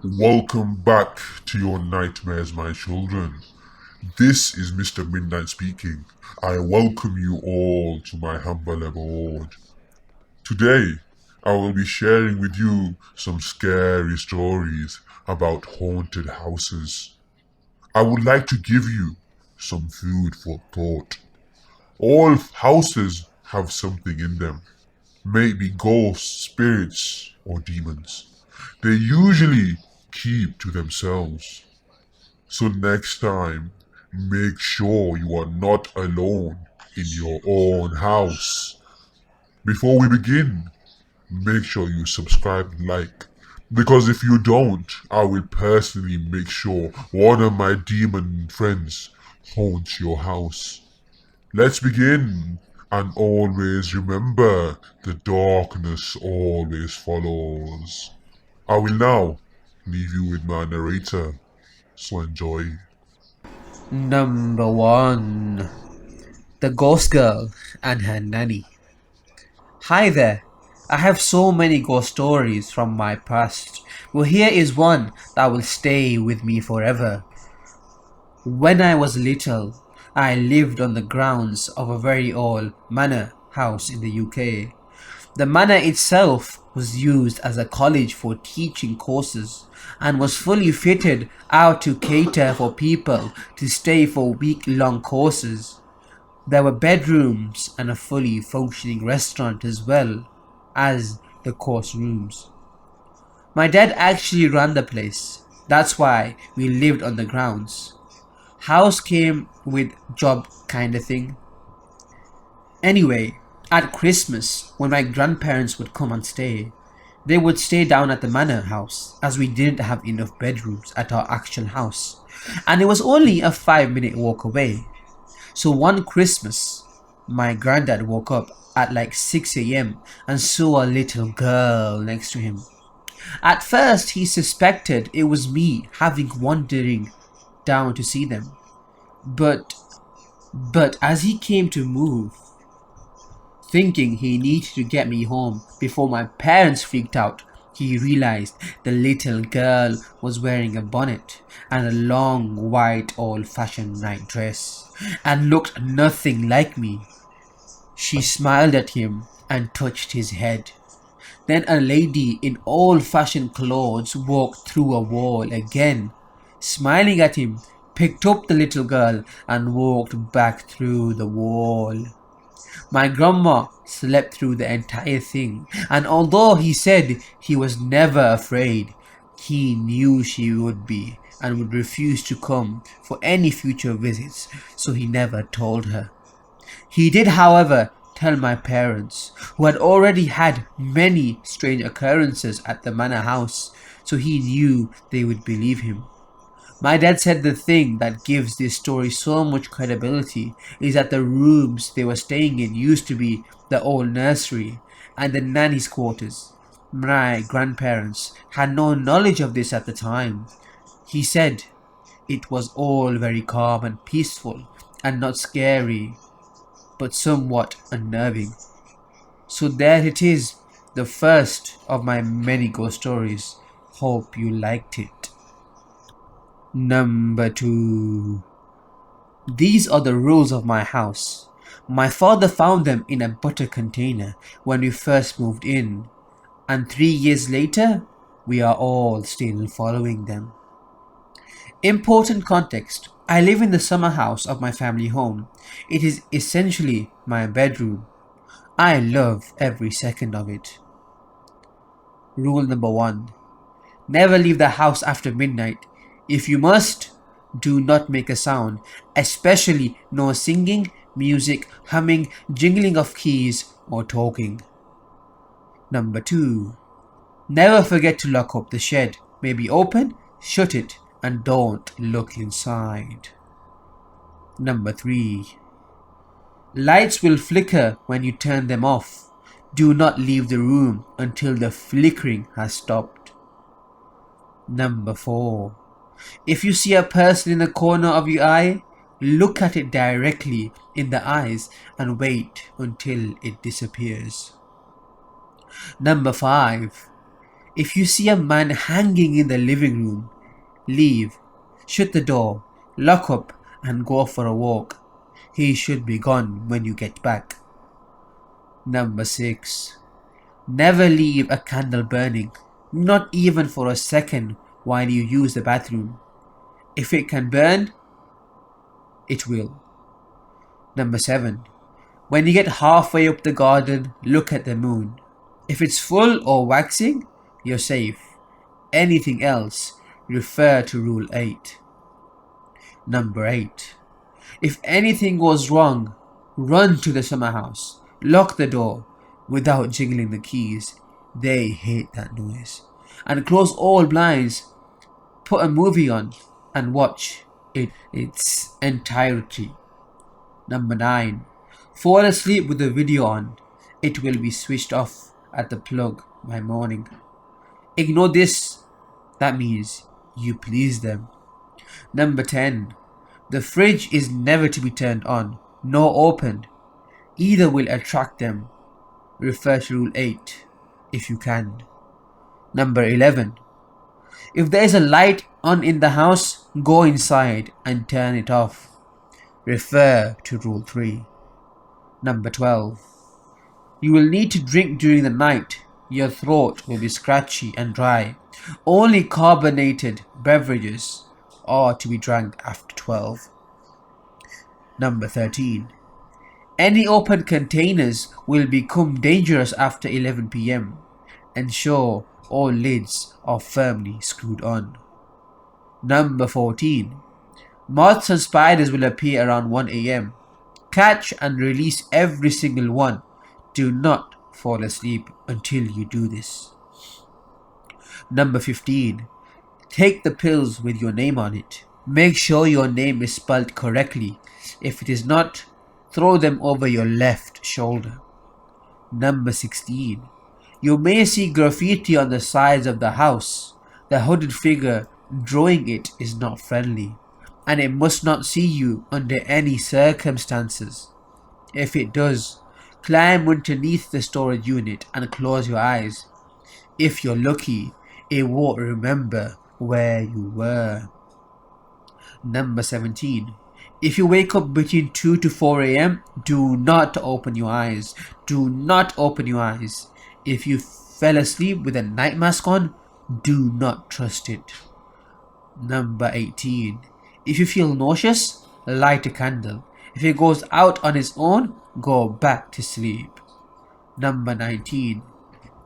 Welcome back to your nightmares, my children. This is Mr. Midnight speaking. I welcome you all to my humble abode. Today, I will be sharing with you some scary stories about haunted houses. I would like to give you some food for thought. All houses have something in them, maybe ghosts, spirits, or demons. They usually keep to themselves. So next time, make sure you are not alone in your own house. Before we begin, make sure you subscribe and like. Because if you don't, I will personally make sure one of my demon friends haunts your house. Let's begin. And always remember, the darkness always follows. I will now leave you with my narrator, so enjoy. Number 1. The Ghost Girl and Her Nanny. Hi there. I have so many ghost stories from my past. Well, here is one that will stay with me forever. When I was little, I lived on the grounds of a very old manor house in the UK. The manor itself was used as a college for teaching courses and was fully fitted out to cater for people to stay for week-long courses. There were bedrooms and a fully functioning restaurant as well as the course rooms. My dad actually ran the place. That's why we lived on the grounds. House came with job kinda thing. Anyway, at Christmas, when my grandparents would come and stay, they would stay down at the manor house as we didn't have enough bedrooms at our actual house, and it was only a 5-minute walk away. So one Christmas, my granddad woke up at like 6 a.m. and saw a little girl next to him. At first, he suspected it was me having wandering down to see them, but as he came to move, thinking he needed to get me home before my parents freaked out, he realized the little girl was wearing a bonnet and a long white old-fashioned night dress and looked nothing like me. She smiled at him and touched his head. Then a lady in old-fashioned clothes walked through a wall again, smiling at him, picked up the little girl and walked back through the wall. My grandma slept through the entire thing, and although he said he was never afraid, he knew she would be and would refuse to come for any future visits, so he never told her. He did, however, tell my parents, who had already had many strange occurrences at the manor house, so he knew they would believe him. My dad said the thing that gives this story so much credibility is that the rooms they were staying in used to be the old nursery and the nanny's quarters. My grandparents had no knowledge of this at the time. He said it was all very calm and peaceful and not scary, but somewhat unnerving. So there it is, the first of my many ghost stories. Hope you liked it. Number 2. These are the rules of my house. My father found them in a butter container when we first moved in, and 3 years later, we are all still following them. Important context. I live in the summer house of my family home. It is essentially my bedroom. I love every second of it. Rule number 1. Never leave the house after midnight. If you must, do not make a sound, especially no singing, music, humming, jingling of keys, or talking. Number 2. Never forget to lock up the shed. Maybe open, shut it, and don't look inside. Number 3. Lights will flicker when you turn them off. Do not leave the room until the flickering has stopped. Number 4. If you see a person in the corner of your eye, look at it directly in the eyes and wait until it disappears. Number 5. If you see a man hanging in the living room, leave, shut the door, lock up, and go for a walk. He should be gone when you get back. Number 6. Never leave a candle burning, not even for a second while you use the bathroom. If it can burn, it will. Number 7. When you get halfway up the garden, look at the moon. If it's full or waxing, you're safe. Anything else, refer to Rule 8. Number 8. If anything goes wrong, run to the summer house. Lock the door without jingling the keys. They hate that noise. And close all blinds. Put a movie on and watch it its entirety. Number 9. Fall asleep with the video on. It will be switched off at the plug by morning. Ignore this. That means you please them. Number 10. The fridge is never to be turned on, nor opened. Either will attract them. Refer to Rule 8 if you can. Number 11. If there is a light on in the house, go inside and turn it off. Refer to Rule 3. Number 12. You will need to drink during the night. Your throat will be scratchy and dry. Only carbonated beverages are to be drank after 12. Number 13. Any open containers will become dangerous after 11 p.m. Ensure all lids are firmly screwed on. Number 14. Moths and spiders will appear around 1 a.m. Catch and release every single one. Do not fall asleep until you do this. Number 15. Take the pills with your name on it. Make sure your name is spelled correctly. If it is not, throw them over your left shoulder. Number 16. You may see graffiti on the sides of the house. The hooded figure drawing it is not friendly, and it must not see you under any circumstances. If it does, climb underneath the storage unit and close your eyes. If you're lucky, it won't remember where you were. Number 17. If you wake up between 2 to 4 a.m., do not open your eyes. Do not open your eyes. If you fell asleep with a night mask on, do not trust it. Number 18. If you feel nauseous, light a candle. If it goes out on its own, go back to sleep. Number 19.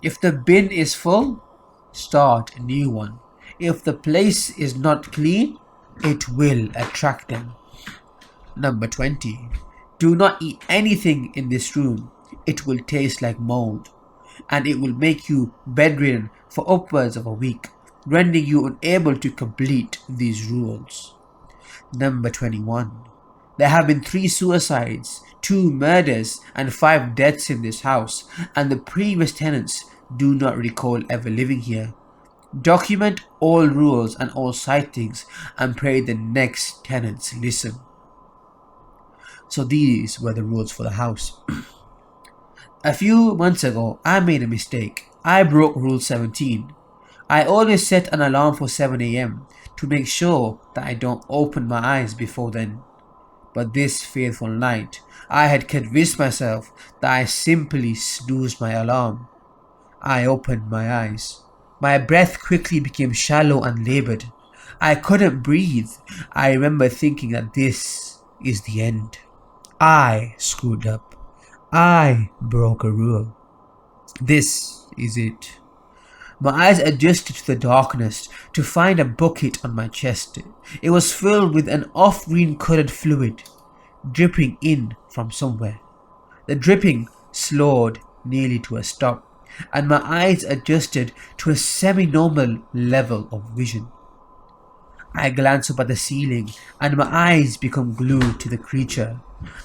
If the bin is full, start a new one. If the place is not clean, it will attract them. Number 20. Do not eat anything in this room. It will taste like mold, and it will make you bedridden for upwards of a week, rendering you unable to complete these rules. Number 21. There have been 3 suicides, 2 murders, and 5 deaths in this house, and the previous tenants do not recall ever living here. Document all rules and all sightings and pray the next tenants listen. So these were the rules for the house. A few months ago, I made a mistake. I broke Rule 17. I always set an alarm for 7 a.m. to make sure that I don't open my eyes before then. But this fateful night, I had convinced myself that I simply snoozed my alarm. I opened my eyes. My breath quickly became shallow and laboured. I couldn't breathe. I remember thinking that this is the end. I screwed up. I broke a rule. This is it. My eyes adjusted to the darkness to find a bucket on my chest. It was filled with an off-green coloured fluid, dripping in from somewhere. The dripping slowed nearly to a stop, and my eyes adjusted to a semi-normal level of vision. I glanced up at the ceiling, and my eyes became glued to the creature.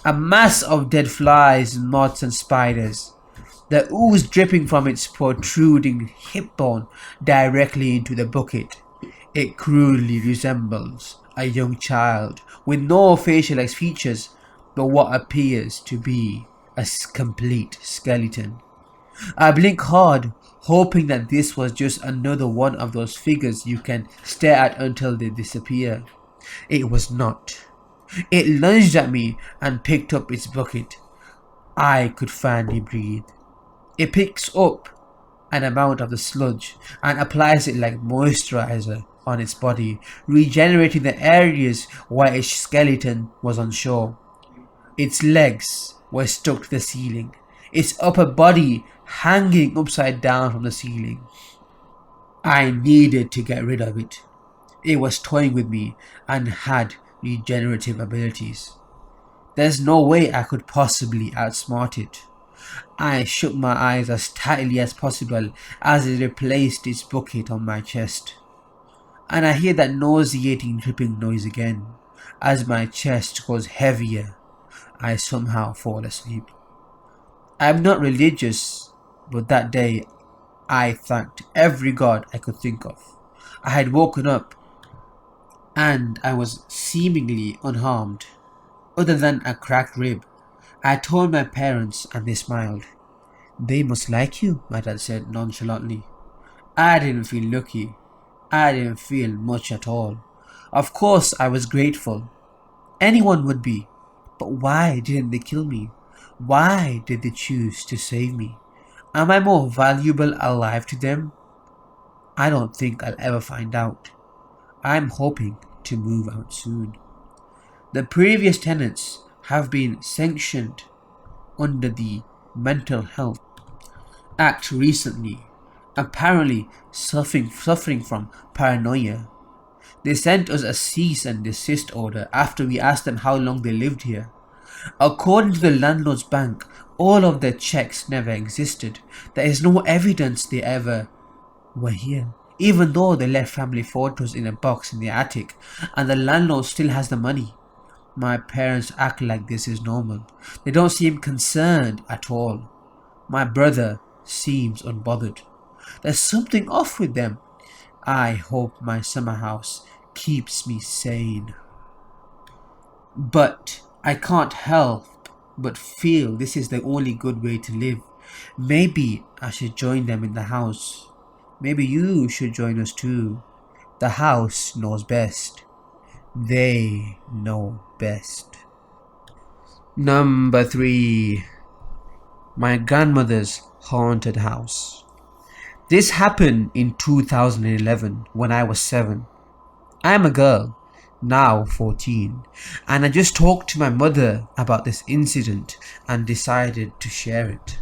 A mass of dead flies, moths and spiders. The ooze dripping from its protruding hip bone directly into the bucket. It crudely resembles a young child with no facial features but what appears to be a complete skeleton. I blinked hard, hoping that this was just another one of those figures you can stare at until they disappear. It was not. It lunged at me and picked up its bucket. I could finally breathe. It picks up an amount of the sludge and applies it like moisturizer on its body, regenerating the areas where its skeleton was unsure. Its legs were stuck to the ceiling, its upper body hanging upside down from the ceiling. I needed to get rid of it. It was toying with me and had regenerative abilities. There's no way I could possibly outsmart it. I shook my eyes as tightly as possible as it replaced its bucket on my chest. And I hear that nauseating dripping noise again. As my chest goes heavier, I somehow fall asleep. I'm not religious, but that day I thanked every god I could think of. I had woken up and I was seemingly unharmed, other than a cracked rib. I told my parents and they smiled. "They must like you," my dad said nonchalantly. I didn't feel lucky. I didn't feel much at all. Of course I was grateful. Anyone would be. But why didn't they kill me? Why did they choose to save me? Am I more valuable alive to them? I don't think I'll ever find out. I'm hoping to move out soon. The previous tenants have been sanctioned under the Mental Health Act recently, apparently suffering from paranoia. They sent us a cease and desist order after we asked them how long they lived here. According to the landlord's bank, all of their checks never existed. There is no evidence they ever were here, even though they left family photos in a box in the attic, and the landlord still has the money. My parents act like this is normal. They don't seem concerned at all. My brother seems unbothered. There's something off with them. I hope my summer house keeps me sane. But I can't help but feel this is the only good way to live. Maybe I should join them in the house. Maybe you should join us too. The house knows best. They know best. Number 3. My grandmother's haunted house. This happened in 2011 when I was 7. I am a girl, now 14, and I just talked to my mother about this incident and decided to share it.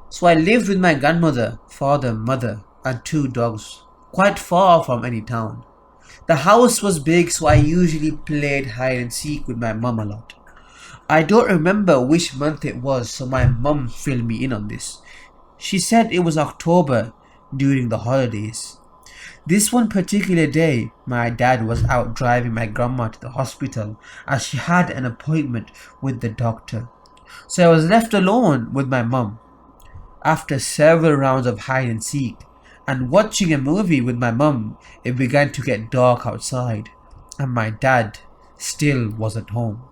So I lived with my grandmother, father, mother, and 2 dogs, quite far from any town. The house was big, so I usually played hide and seek with my mum a lot. I don't remember which month it was, so my mum filled me in on this. She said it was October during the holidays. This one particular day, my dad was out driving my grandma to the hospital as she had an appointment with the doctor. So I was left alone with my mum. After several rounds of hide and seek and watching a movie with my mum, it began to get dark outside, and my dad still wasn't home.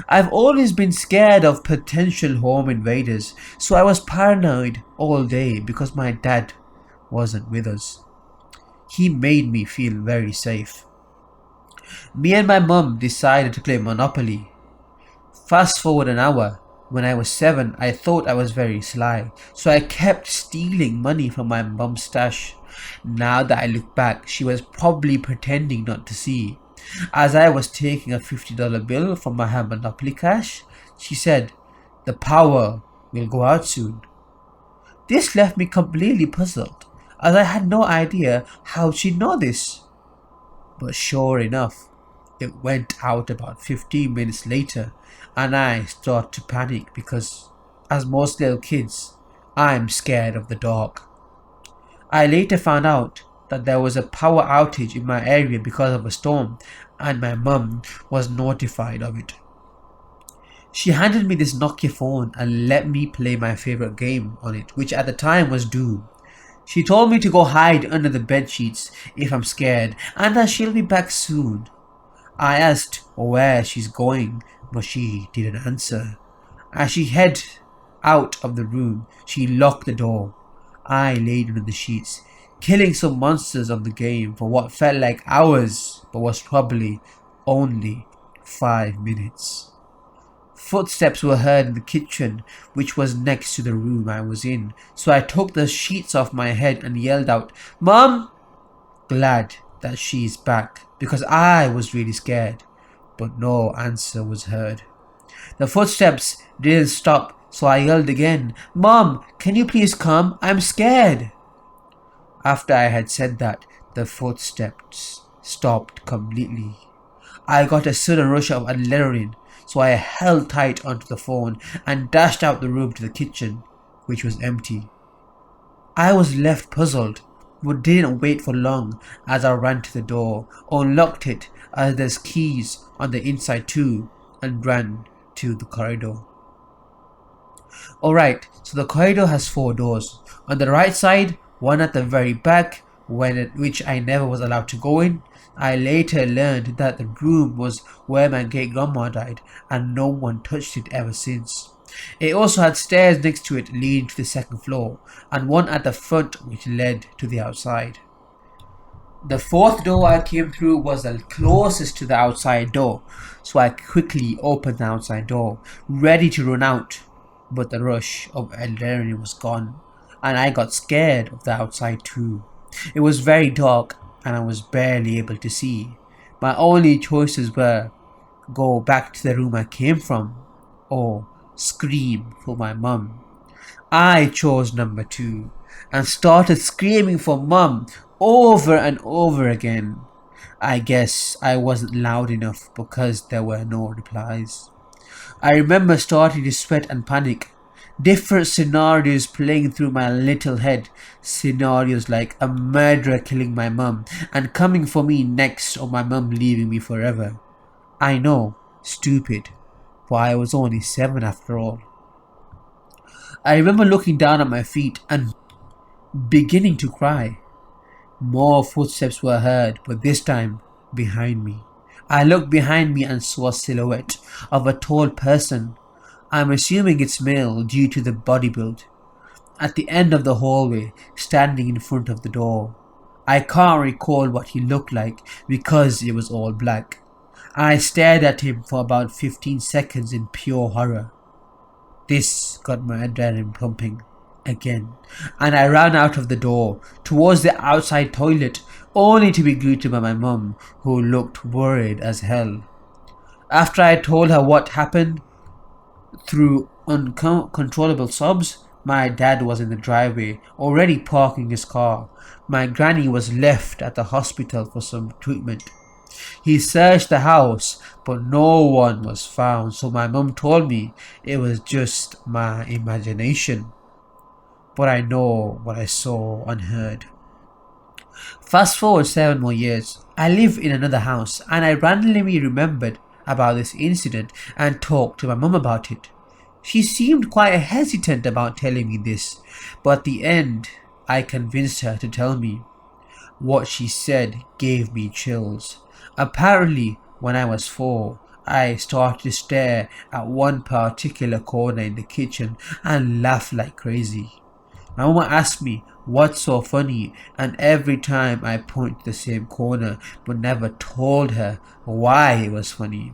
I've always been scared of potential home invaders, so I was paranoid all day because my dad wasn't with us. He made me feel very safe. Me and my mum decided to play Monopoly. Fast forward an hour. When I was 7, I thought I was very sly, so I kept stealing money from my mum's stash. Now that I look back, she was probably pretending not to see. As I was taking a $50 bill from my Monopoly cash, she said, "The power will go out soon." This left me completely puzzled, as I had no idea how she'd know this. But sure enough, it went out about 15 minutes later, and I started to panic because, as most little kids, I'm scared of the dark. I later found out that there was a power outage in my area because of a storm, and my mum was notified of it. She handed me this Nokia phone and let me play my favorite game on it, which at the time was Doom. She told me to go hide under the bed sheets if I'm scared, and that she'll be back soon. I asked where she's going, but she didn't answer. As she head out of the room, she locked the door. I laid under the sheets, killing some monsters of the game for what felt like hours, but was probably only 5 minutes. Footsteps were heard in the kitchen, which was next to the room I was in, so I took the sheets off my head and yelled out, "Mom!" Glad that she's back, because I was really scared, but no answer was heard. The footsteps didn't stop, so I yelled again, "Mom, can you please come? I'm scared." After I had said that, the footsteps stopped completely. I got a sudden rush of adrenaline, so I held tight onto the phone and dashed out the room to the kitchen, which was empty. I was left puzzled, but didn't wait for long as I ran to the door, unlocked it as there's keys on the inside too, and ran to the corridor. Alright, so the corridor has 4 doors. On the right side, one at the very back, which I never was allowed to go in. I later learned that the room was where my great grandma died, and no one touched it ever since. It also had stairs next to it leading to the second floor, and one at the front which led to the outside. The 4th door I came through was the closest to the outside door, so I quickly opened the outside door, ready to run out, but the rush of adrenaline was gone, and I got scared of the outside too. It was very dark, and I was barely able to see. My only choices were go back to the room I came from, or scream for my mum. I chose number 2 and started screaming for mum over and over again. I guess I wasn't loud enough because there were no replies. I remember starting to sweat and panic. Different scenarios playing through my little head. Scenarios like a murderer killing my mum and coming for me next, or my mum leaving me forever. I know, stupid, but I was only 7 after all. I remember looking down at my feet and beginning to cry. More footsteps were heard, but this time behind me. I looked behind me and saw a silhouette of a tall person. I'm assuming it's male due to the body build. At the end of the hallway, standing in front of the door. I can't recall what he looked like because it was all black. I stared at him for about 15 seconds in pure horror. This got my adrenaline pumping again, and I ran out of the door towards the outside toilet, only to be greeted by my mum, who looked worried as hell. After I told her what happened, through uncontrollable sobs, my dad was in the driveway, already parking his car. My granny was left at the hospital for some treatment. He searched the house, but no one was found, so my mum told me it was just my imagination. But I know what I saw and heard. Fast forward 7 more years, I live in another house, and I randomly remembered about this incident and talked to my mum about it. She seemed quite hesitant about telling me this, but at the end, I convinced her to tell me. What she said gave me chills. Apparently, when I was 4, I started to stare at one particular corner in the kitchen and laugh like crazy. My mama asked me what's so funny, and every time I point to the same corner, but never told her why it was funny.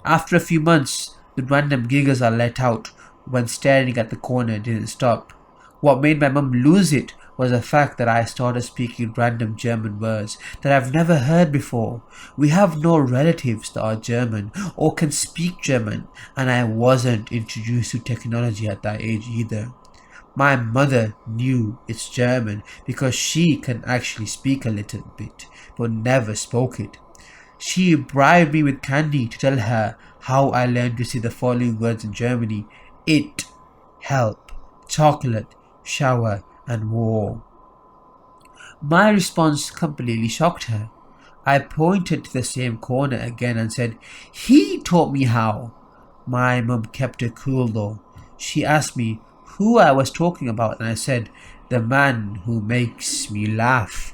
After a few months, the random giggles I let out when staring at the corner didn't stop. What made my mum lose it was the fact that I started speaking random German words that I've never heard before. We have no relatives that are German or can speak German, and I wasn't introduced to technology at that age either. My mother knew it's German because she can actually speak a little bit, but never spoke it. She bribed me with candy to tell her how I learned to say the following words in Germany: it, help, chocolate, shower, and war. My response completely shocked her. I pointed to the same corner again and said, "He taught me how." My mum kept it cool though. She asked me who I was talking about, and I said, "The man who makes me laugh."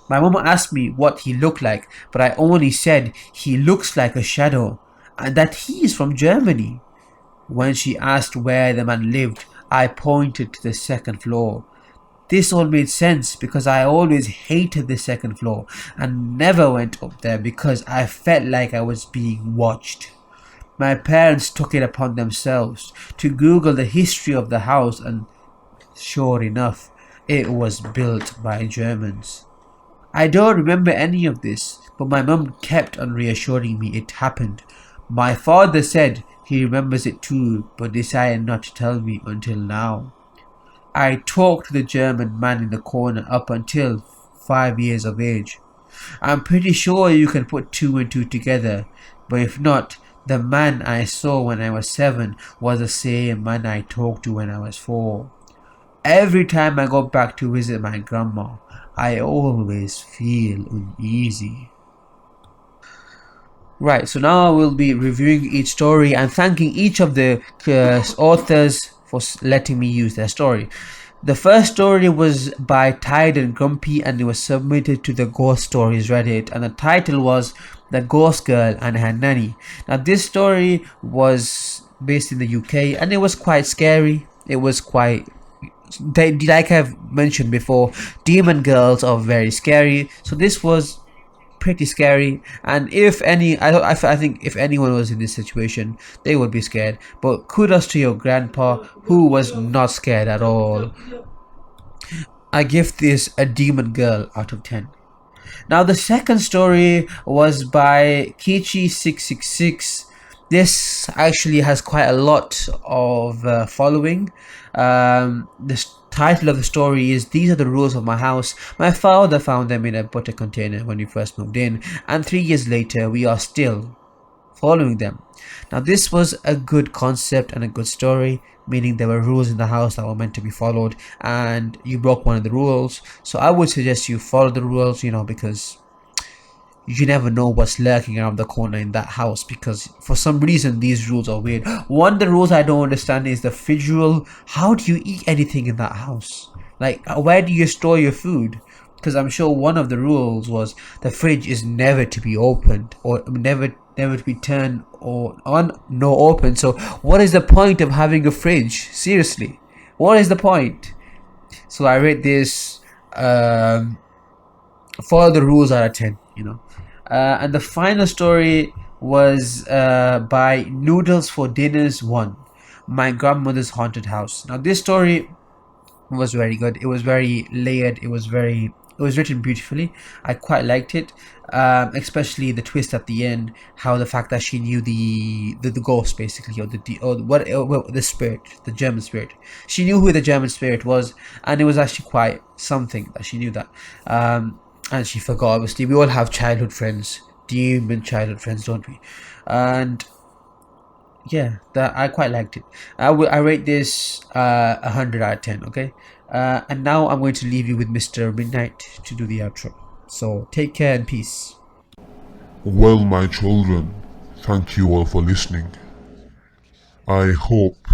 My mum asked me what he looked like, but I only said he looks like a shadow and that he is from Germany. When she asked where the man lived, I pointed to the second floor. This all made sense because I always hated the second floor and never went up there because I felt like I was being watched. My parents took it upon themselves to Google the history of the house, and sure enough, it was built by Germans. I don't remember any of this, but my mum kept on reassuring me it happened. My father said he remembers it too, but decided not to tell me until now. I talked to the German man in the corner up until 5 years of age. I'm pretty sure you can put two and two together, but if not, the man I saw when I was 7 was the same man I talked to when I was 4. Every time I go back to visit my grandma, I always feel uneasy. Right, so now we'll be reviewing each story and thanking each of the authors for letting me use their story. The first story was by Tide and Grumpy, and it was submitted to the Ghost Stories Reddit, and the title was The Ghost Girl and Her Nanny. Now this story was based in the UK and it was quite scary. It was quite, like I've mentioned before, demon girls are very scary, so this was pretty scary. And if any, I think if anyone was in this situation, they would be scared. But kudos to your grandpa, who was not scared at all. I give this a demon girl out of 10. Now the second story was by Kichi666. This actually has quite a lot of following. The title of the story is These Are the Rules of My House. My father found them in a butter container when we first moved in, and 3 years later we are still following them. Now this was a good concept and a good story, meaning there were rules in the house that were meant to be followed and you broke one of the rules. So I would suggest you follow the rules, because you never know what's lurking around the corner in that house, because for some reason these rules are weird. One of the rules I don't understand is the fridge rule. How do you eat anything in that house? Like, where do you store your food? Because I'm sure one of the rules was the fridge is never to be opened, or never to be turned or on, no open. So what is the point of having a fridge? Seriously, what is the point? So I rate this follow the rules out of 10. And the final story was by Noodles for Dinners 1, My Grandmother's Haunted House. Now this story was very good. It was very layered. It was written beautifully. I quite liked it, especially the twist at the end. How the fact that she knew the ghost, basically, or the spirit, the German spirit. She knew who the German spirit was, and it was actually quite something that she knew that. And she forgot. Obviously, we all have childhood friends, demon childhood friends, don't we? And yeah, I quite liked it. I rate this 100 out of 10. Okay. And now I'm going to leave you with Mr. Midnight to do the outro. So take care and peace. Well, my children, thank you all for listening. I hope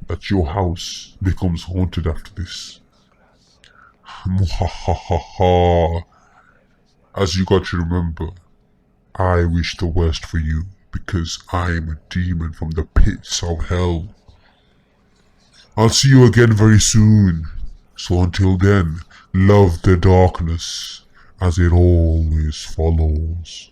that your house becomes haunted after this. As you got to remember, I wish the worst for you because I am a demon from the pits of hell. I'll see you again very soon. So until then, love the darkness as it always follows.